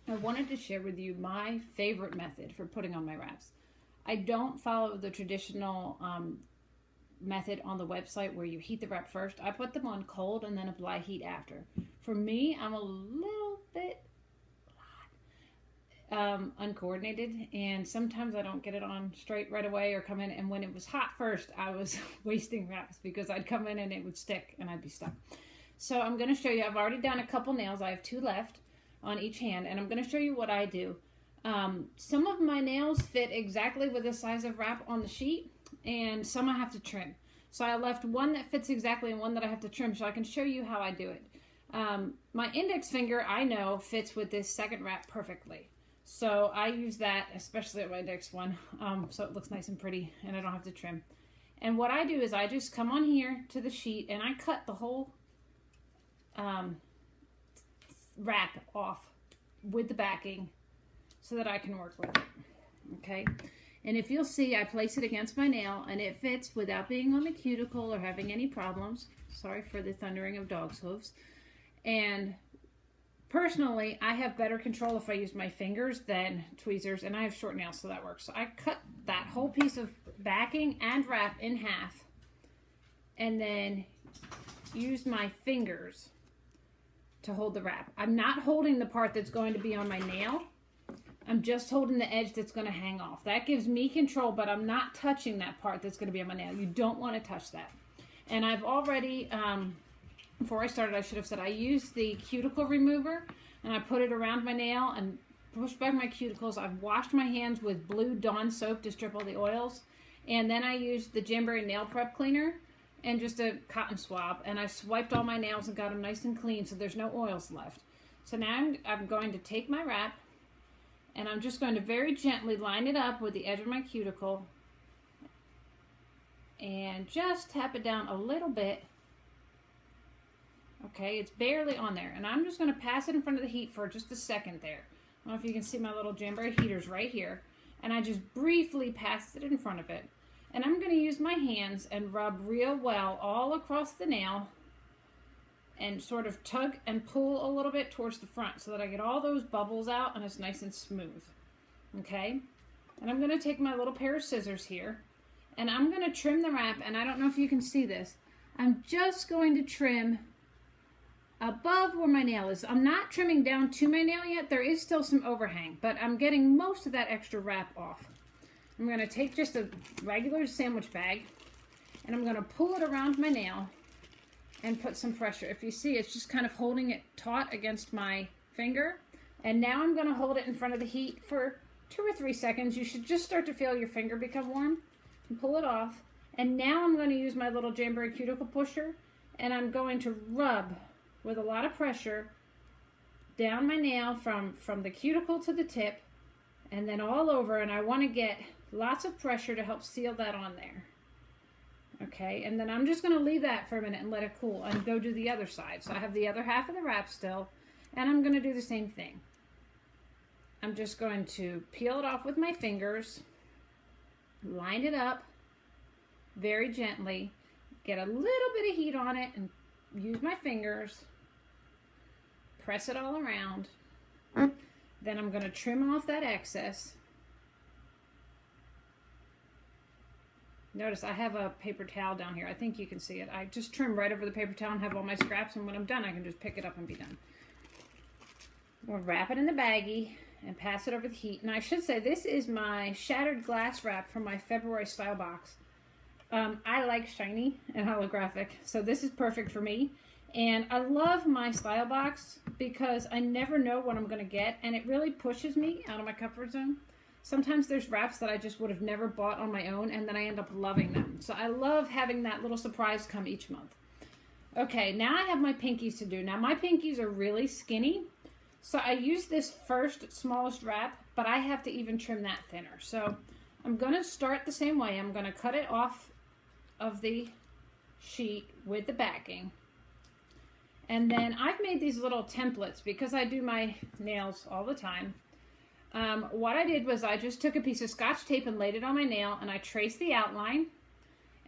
I wanted to share with you my favorite method for putting on my wraps. I don't follow the traditional method on the website where you heat the wrap first. I put them on cold and then apply heat after. For me, I'm a little bit uncoordinated, and sometimes I don't get it on straight right away or come in, and when it was hot first I was wasting wraps because I'd come in and it would stick and I'd be stuck. So I'm going to show you. I've already done a couple nails. I have 2 left on each hand, and I'm going to show you what I do. Some of my nails fit exactly with the size of wrap on the sheet, and some I have to trim. So I left one that fits exactly and one that I have to trim, so I can show you how I do it. My index finger, I know, fits with this second wrap perfectly. So I use that, especially at my index one, so it looks nice and pretty and I don't have to trim. And what I do is I just come on here to the sheet and I cut the whole wrap off with the backing so that I can work with it. Okay, and if you'll see, I place it against my nail and it fits without being on the cuticle or having any problems. Sorry for the thundering of dog's hooves. And personally, I have better control if I use my fingers than tweezers, and I have short nails, so that works. So I cut that whole piece of backing and wrap in half and then use my fingers to hold the wrap. I'm not holding the part that's going to be on my nail. I'm just holding the edge that's going to hang off. That gives me control, but I'm not touching that part that's going to be on my nail. You don't want to touch that. And I've already, before I started, I should have said I used the cuticle remover and I put it around my nail and pushed back my cuticles. I've washed my hands with Blue Dawn soap to strip all the oils. And then I used the Jamberry nail prep cleaner and just a cotton swab, and I swiped all my nails and got them nice and clean so there's no oils left. So now I'm going to take my wrap and I'm just going to very gently line it up with the edge of my cuticle and just tap it down a little bit. Okay, it's barely on there, and I'm just going to pass it in front of the heat for just a second there. I don't know if you can see my little Jamberry heaters right here, and I just briefly passed it in front of it. And I'm going to use my hands and rub real well all across the nail and sort of tug and pull a little bit towards the front so that I get all those bubbles out and it's nice and smooth. Okay, and I'm going to take my little pair of scissors here and I'm going to trim the wrap, and I don't know if you can see this. I'm just going to trim above where my nail is. I'm not trimming down to my nail yet. There is still some overhang, but I'm getting most of that extra wrap off. I'm going to take just a regular sandwich bag and I'm going to pull it around my nail and put some pressure. If you see, it's just kind of holding it taut against my finger. And now I'm going to hold it in front of the heat for 2 or 3 seconds. You should just start to feel your finger become warm and pull it off. And now I'm going to use my little Jamberry cuticle pusher and I'm going to rub with a lot of pressure down my nail from the cuticle to the tip and then all over, and I want to get lots of pressure to help seal that on there. Okay, and then I'm just going to leave that for a minute and let it cool and go do the other side. So I have the other half of the wrap still, and I'm going to do the same thing. I'm just going to peel it off with my fingers, line it up very gently, get a little bit of heat on it, and use my fingers, press it all around. Then I'm going to trim off that excess. Notice I have a paper towel down here. I think you can see it. I just trim right over the paper towel and have all my scraps, and when I'm done I can just pick it up and be done. We'll wrap it in the baggie and pass it over the heat. And I should say this is my shattered glass wrap from my February style box. I like shiny and holographic, so this is perfect for me. And I love my style box because I never know what I'm going to get, and it really pushes me out of my comfort zone. Sometimes there's wraps that I just would have never bought on my own, and then I end up loving them. So I love having that little surprise come each month. Okay, now I have my pinkies to do. Now my pinkies are really skinny, so I use this first smallest wrap, but I have to even trim that thinner. So I'm going to start the same way. I'm going to cut it off of the sheet with the backing. And then I've made these little templates because I do my nails all the time. What I did was I just took a piece of Scotch tape and laid it on my nail, and I traced the outline,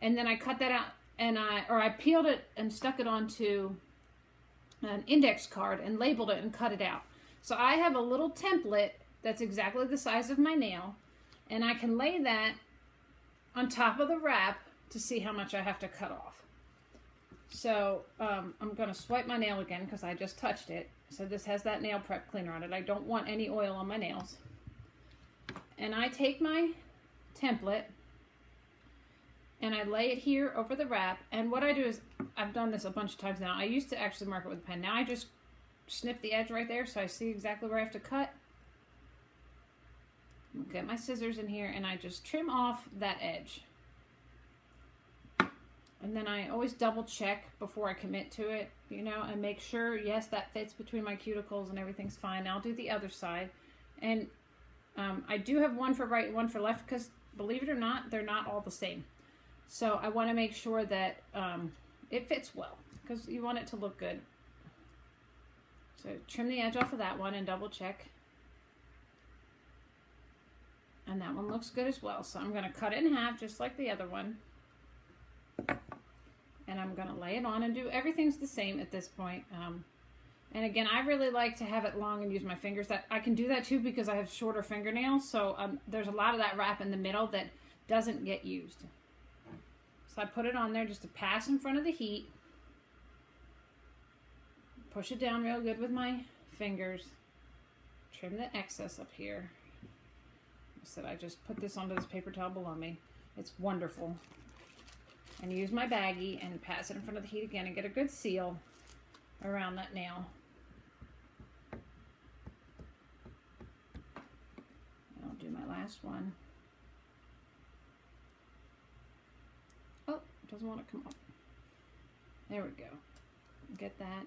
and then I cut that out, and I peeled it and stuck it onto an index card and labeled it and cut it out. So I have a little template that's exactly the size of my nail, and I can lay that on top of the wrap to see how much I have to cut off. So I'm going to swipe my nail again because I just touched it. So this has that nail prep cleaner on it. I don't want any oil on my nails. And I take my template and I lay it here over the wrap. And what I do is, I've done this a bunch of times now. I used to actually mark it with a pen. Now I just snip the edge right there so I see exactly where I have to cut. Get my scissors in here and I just trim off that edge. And then I always double check before I commit to it, you know, and make sure, yes, that fits between my cuticles and everything's fine. I'll do the other side. And I do have one for right and one for left because, believe it or not, they're not all the same. So I want to make sure that it fits well because you want it to look good. So trim the edge off of that one and double check. And that one looks good as well. So I'm going to cut it in half just like the other one. And I'm going to lay it on and do everything's the same at this point. And again, I really like to have it long and use my fingers. That I can do that too because I have shorter fingernails. So there's a lot of that wrap in the middle that doesn't get used. So I put it on there just to pass in front of the heat. Push it down real good with my fingers. Trim the excess up here. So I just put this onto this paper towel below me. It's wonderful. And use my baggie and pass it in front of the heat again and get a good seal around that nail. And I'll do my last one. Oh, it doesn't want to come up. There we go. Get that.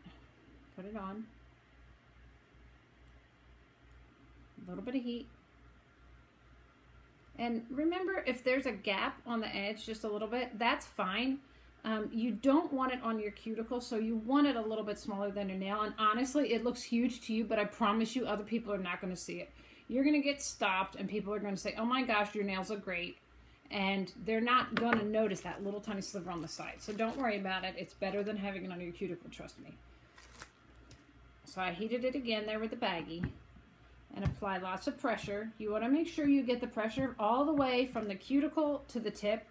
Put it on. A little bit of heat. And remember, if there's a gap on the edge just a little bit, that's fine. You don't want it on your cuticle, so you want it a little bit smaller than your nail. And honestly, it looks huge to you, but I promise you other people are not going to see it. You're going to get stopped and people are going to say, oh my gosh, your nails look great. And they're not going to notice that little tiny sliver on the side. So don't worry about it. It's better than having it on your cuticle, trust me. So I heated it again there with the baggie. And apply lots of pressure. You want to make sure you get the pressure all the way from the cuticle to the tip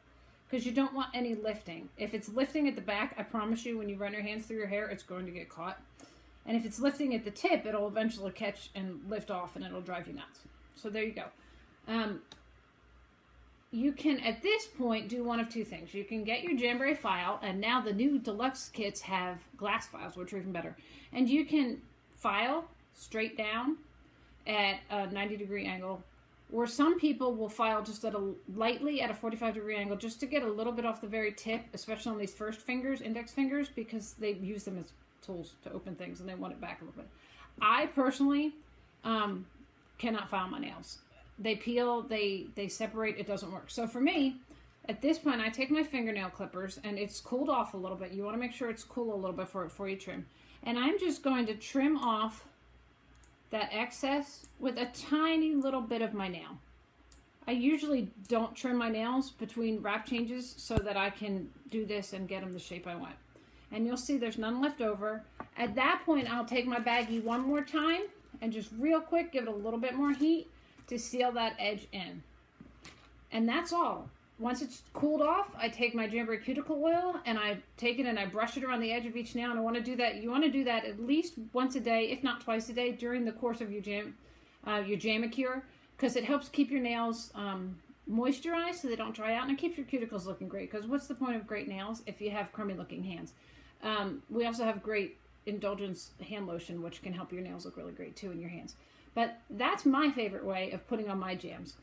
because you don't want any lifting. If it's lifting at the back, I promise you when you run your hands through your hair, it's going to get caught. And if it's lifting at the tip, it'll eventually catch and lift off and it'll drive you nuts. So there you go. You can, at this point, do one of two things. You can get your Jamboree file, and now the new deluxe kits have glass files, which are even better. And you can file straight down at a 90-degree angle, or some people will file just at lightly at a 45-degree angle just to get a little bit off the very tip, especially on these first fingers, index fingers, because they use them as tools to open things and they want it back a little bit. I personally cannot file my nails. They peel, they separate, it doesn't work. So for me, at this point, I take my fingernail clippers and it's cooled off a little bit. You want to make sure it's cool a little bit before you trim. And I'm just going to trim off that excess with a tiny little bit of my nail. I usually don't trim my nails between wrap changes so that I can do this and get them the shape I want. And you'll see there's none left over. At that point, I'll take my baggie one more time and just real quick give it a little bit more heat to seal that edge in. And that's all. Once it's cooled off, I take my Jamboree cuticle oil and I take it and I brush it around the edge of each nail. And I want to do that. You want to do that at least once a day, if not twice a day, during the course of your Jamacure, because it helps keep your nails moisturized so they don't dry out, and it keeps your cuticles looking great. Because what's the point of great nails if you have crummy looking hands? We also have great Indulgence hand lotion, which can help your nails look really great too in your hands. But that's my favorite way of putting on my jams.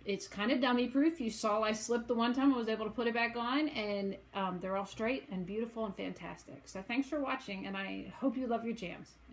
It's kind of dummy proof. You saw I slipped the one time. I was able to put it back on, and they're all straight and beautiful and fantastic. So thanks for watching, and I hope you love your jams.